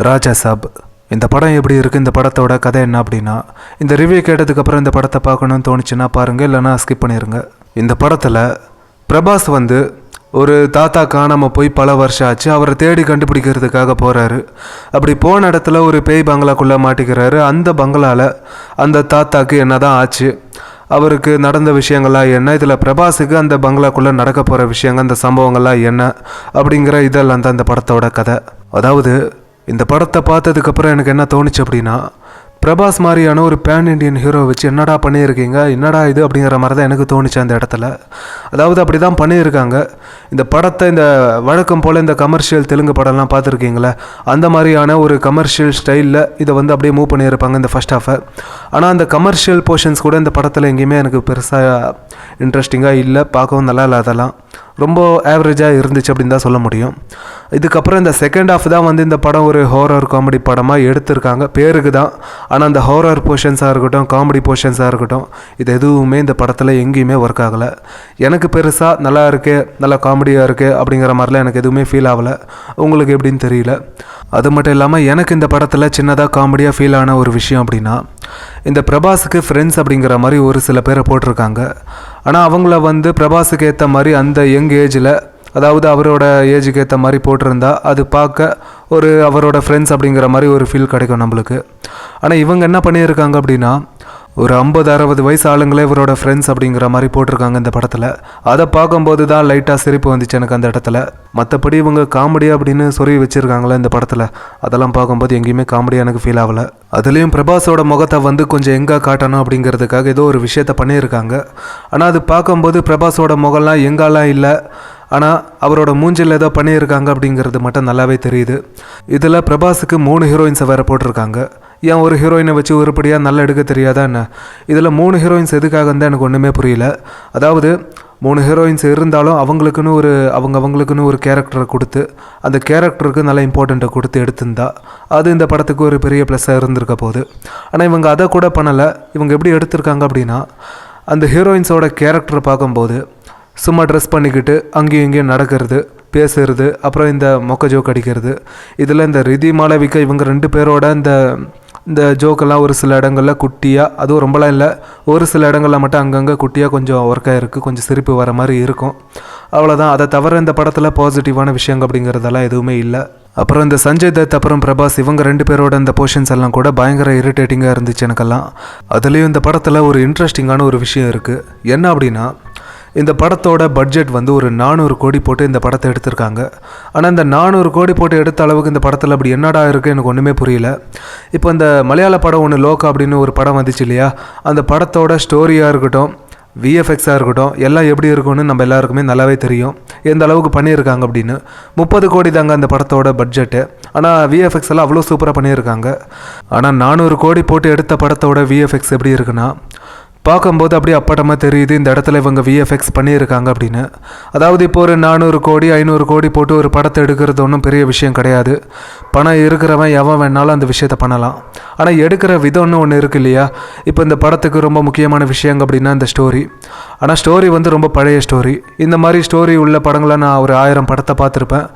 ராஜா சாப். இந்த படம் எப்படி இருக்குது, இந்த படத்தோட கதை என்ன அப்படின்னா, இந்த ரிவ்யூ கேட்டதுக்கப்புறம் இந்த படத்தை பார்க்கணுன்னு தோணுச்சுன்னா பாருங்கள், இல்லைனா ஸ்கிப் பண்ணிடுங்க. இந்த படத்தில் பிரபாஸ் ஒரு தாத்தா காணாமல் போய் பல வருஷம் ஆச்சு. அவரை தேடி கண்டுபிடிக்கிறதுக்காக போகிறாரு. அப்படி போன இடத்துல ஒரு பேய் பங்களாக்குள்ளே மாட்டிக்கிறாரு. அந்த பங்களாவில் அந்த தாத்தாக்கு என்ன தான் ஆச்சு, அவருக்கு நடந்த விஷயங்கள்லாம் என்ன, இதில் பிரபாஸுக்கு அந்த பங்களாக்குள்ளே நடக்க போகிற விஷயங்கள், அந்த சம்பவங்கள்லாம் என்ன அப்படிங்கிற இதெல்லாம் தான் இந்த படத்தோட கதை. அதாவது இந்த படத்தை பார்த்ததுக்கப்புறம் எனக்கு என்ன தோணுச்சு அப்படின்னா, பிரபாஸ் மாதிரியான ஒரு பேன் இண்டியன் ஹீரோ வச்சு என்னடா பண்ணியிருக்கீங்க, என்னடா இது அப்படிங்கிற மாதிரி தான் எனக்கு தோணுச்சு அந்த இடத்துல. அதாவது அப்படி தான் பண்ணியிருக்காங்க இந்த படத்தை. இந்த வழக்கம் போல் இந்த கமர்ஷியல் தெலுங்கு படம்லாம் பார்த்துருக்கீங்களே, அந்த மாதிரியான ஒரு கமர்ஷியல் ஸ்டைலில் இதை அப்படியே மூவ் பண்ணியிருப்பாங்க இந்த ஃபர்ஸ்ட் ஹாஃபை. ஆனால் அந்த கமர்ஷியல் போர்ஷன்ஸ் கூட இந்த படத்தில் எங்கேயுமே எனக்கு பெருசாக இன்ட்ரெஸ்டிங்காக இல்லை, பார்க்கவும் நல்லா இல்லை. அதெல்லாம் ரொம்ப ஆவரேஜாக இருந்துச்சு அப்படின்னு தான் சொல்ல முடியும். இதுக்கப்புறம் இந்த செகண்ட் ஹாஃப் தான் இந்த படம் ஒரு ஹாரர் காமெடி படமாக எடுத்திருக்காங்க, பேருக்கு தான். ஆனால் அந்த ஹாரர் போர்ஷன்ஸாக இருக்கட்டும், காமெடி போர்ஷன்ஸாக இருக்கட்டும், இது எதுவுமே இந்த படத்தில் எங்கேயுமே ஒர்க் ஆகலை. எனக்கு பெருசாக நல்லா இருக்கே, நல்லா காமெடியாக இருக்குது அப்படிங்கிற மாதிரிலாம் எனக்கு எதுவுமே ஃபீல் ஆகலை. உங்களுக்கு எப்படின்னு தெரியல. அது மட்டும் இல்லாமல் எனக்கு இந்த படத்தில் சின்னதாக காமெடியாக ஃபீல் ஆன ஒரு விஷயம் அப்படின்னா, இந்த பிரபாஸுக்கு ஃப்ரெண்ட்ஸ் அப்படிங்கிற மாதிரி ஒரு சில பேரை போட்டிருக்காங்க. ஆனால் அவங்கள பிரபாஸுக்கு ஏற்ற மாதிரி அந்த யங் ஏஜில், அதாவது அவரோட ஏஜுக்கு ஏற்ற மாதிரி போட்டிருந்தா அது பார்க்க அவரோட ஃப்ரெண்ட்ஸ் அப்படிங்கிற மாதிரி ஒரு ஃபீல் கிடைக்கும் நம்மளுக்கு. ஆனால் இவங்க என்ன பண்ணியிருக்காங்க அப்படின்னா, ஒரு 50-60 வயசு ஆளுங்களே இவரோட ஃப்ரெண்ட்ஸ் அப்படிங்கிற மாதிரி போட்டிருக்காங்க இந்த படத்தில். அதை பார்க்கும்போது தான் லைட்டாக சிரிப்பு வந்துச்சு எனக்கு அந்த இடத்துல. மற்றபடி இவங்க காமெடி அப்படின்னு சொல்லி வச்சுருக்காங்களே இந்த படத்தில், அதெல்லாம் பார்க்கும்போது எங்கேயுமே காமெடியாக எனக்கு ஃபீல் ஆகலை. அதுலேயும் பிரபாஸோட முகத்தை கொஞ்சம் எங்கே காட்டணும் அப்படிங்கிறதுக்காக ஏதோ ஒரு விஷயத்த பண்ணியிருக்காங்க. ஆனால் அது பார்க்கும்போது பிரபாஸோட முகம்லாம் எங்காலாம் இல்லை, ஆனால் அவரோட மூஞ்சில் ஏதோ பண்ணியிருக்காங்க அப்படிங்கிறது மட்டும் நல்லாவே தெரியுது. இதில் பிரபாஸுக்கு 3 ஹீரோயின்ஸை வேறு போட்டிருக்காங்க. ஏன் ஒரு ஹீரோயினை வச்சு உருப்படியாக நல்லா எடுக்க தெரியாதா என்ன? இதில் 3 ஹீரோயின்ஸ் எதுக்காக இருந்தால் எனக்கு ஒன்றுமே புரியல. அதாவது 3 ஹீரோயின்ஸ் இருந்தாலும் அவங்களுக்குன்னு ஒரு கேரக்டரை கொடுத்து, அந்த கேரக்டருக்கு நல்ல இம்பார்ட்டண்ட்டை கொடுத்து எடுத்திருந்தா அது இந்த படத்துக்கு ஒரு பெரிய ப்ளஸ்ஸாக இருந்திருக்க போகுது. ஆனால் இவங்க அதை கூட பண்ணலை. இவங்க எப்படி எடுத்திருக்காங்க அப்படின்னா, அந்த ஹீரோயின்ஸோட கேரக்டரை பார்க்கும்போது சும்மா ட்ரெஸ் பண்ணிக்கிட்டு அங்கேயும் இங்கேயும் நடக்கிறது, பேசுறது, அப்புறம் இந்த மொக்க ஜோக் அடிக்கிறது. இதில் இந்த ரிதி மாளவிகா இவங்க 2 பேரோட இந்த ஜோக்கெல்லாம் ஒரு சில இடங்களில் குட்டியாக, அதுவும் ரொம்பலாம் இல்லை, ஒரு சில இடங்களில் மட்டும் அங்கங்கே குட்டியாக கொஞ்சம் ஒர்க்காக இருக்குது, கொஞ்சம் சிரிப்பு வர மாதிரி இருக்கும், அவ்வளோதான். அதை தவிர இந்த படத்தில் பாசிட்டிவான விஷயங்கள் அப்படிங்கிறதெல்லாம் எதுவுமே இல்லை. அப்புறம் இந்த சஞ்சய் தத் அப்புறம் பிரபாஸ் இவங்க 2 பேரோட இந்த போர்ஷன்ஸ் எல்லாம் கூட பயங்கர இரிட்டேட்டிங்காக இருந்துச்சு எனக்கெல்லாம். அதுலேயும் இந்த படத்தில் ஒரு இன்ட்ரெஸ்டிங்கான ஒரு விஷயம் இருக்குது. என்ன அப்படின்னா, இந்த படத்தோட பட்ஜெட் ஒரு 400 கோடி போட்டு இந்த படத்தை எடுத்திருக்காங்க. ஆனால் இந்த 400 கோடி போட்டு எடுத்த அளவுக்கு இந்த படத்தில் அப்படி என்னடா இருக்குது எனக்கு ஒன்றுமே புரியல. இப்போ இந்த மலையாள படம் ஒன்று லோகா அப்படின்னு ஒரு படம் வந்துச்சு இல்லையா, அந்த படத்தோட ஸ்டோரியாக இருக்கட்டும், விஎஃப்எக்ஸாக இருக்கட்டும், எல்லாம் எப்படி இருக்கும்னு நம்ம எல்லாருக்குமே நல்லாவே தெரியும் எந்த அளவுக்கு பண்ணியிருக்காங்க அப்படின்னு. 30 கோடி தாங்க அந்த படத்தோட பட்ஜெட்டு. ஆனால் விஎஃப்எக்ஸ் எல்லாம் அவ்வளோ சூப்பராக பண்ணியிருக்காங்க. ஆனால் 400 கோடி போட்டு எடுத்த படத்தோட விஎஃப்எக்ஸ் எப்படி இருக்குன்னா, பார்க்கும்போது அப்படியே அப்பட்டமாக தெரியுது இந்த இடத்துல இவங்க விஎஃப்எக்ஸ் பண்ணியிருக்காங்க அப்படின்னு. அதாவது இப்போ ஒரு 400 கோடி 500 கோடி போட்டு ஒரு படத்தை எடுக்கிறது ஒன்றும் பெரிய விஷயம் கிடையாது. பணம் இருக்கிறவன் எவன் வேணாலும் அந்த விஷயத்த பண்ணலாம். ஆனால் எடுக்கிற விதம்னு ஒன்று இருக்குது இல்லையா. இப்போ இந்த படத்துக்கு ரொம்ப முக்கியமான விஷயங்க அப்படின்னா இந்த ஸ்டோரி. ஆனால் ஸ்டோரி ரொம்ப பழைய ஸ்டோரி. இந்த மாதிரி ஸ்டோரி உள்ள படங்களை நான் ஒரு 1000 படத்தை பார்த்துருப்பேன்.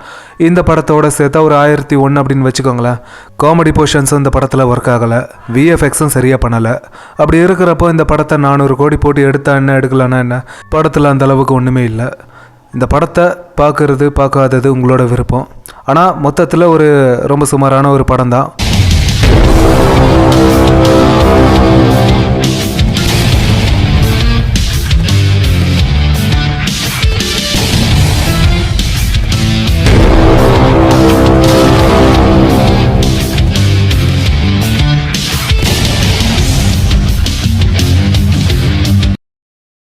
இந்த படத்தோட சேர்த்தா ஒரு 1001 அப்படின்னு வச்சுக்கோங்களேன். காமெடி போர்ஷன்ஸும் இந்த படத்தில் ஒர்க் ஆகலை, விஎஃப்எக்ஸும் சரியாக பண்ணலை. அப்படி இருக்கிறப்போ இந்த படத்தை 400 கோடி போட்டு எடுத்தா என்ன, எடுக்கலான்னா என்ன, படத்தில் அந்த அளவுக்கு ஒன்றுமே இல்லை. இந்த படத்தை பார்க்கறது பார்க்காதது உங்களோட விருப்பம். ஆனால் மொத்தத்தில் ரொம்ப சுமாரான ஒரு படம் தான்.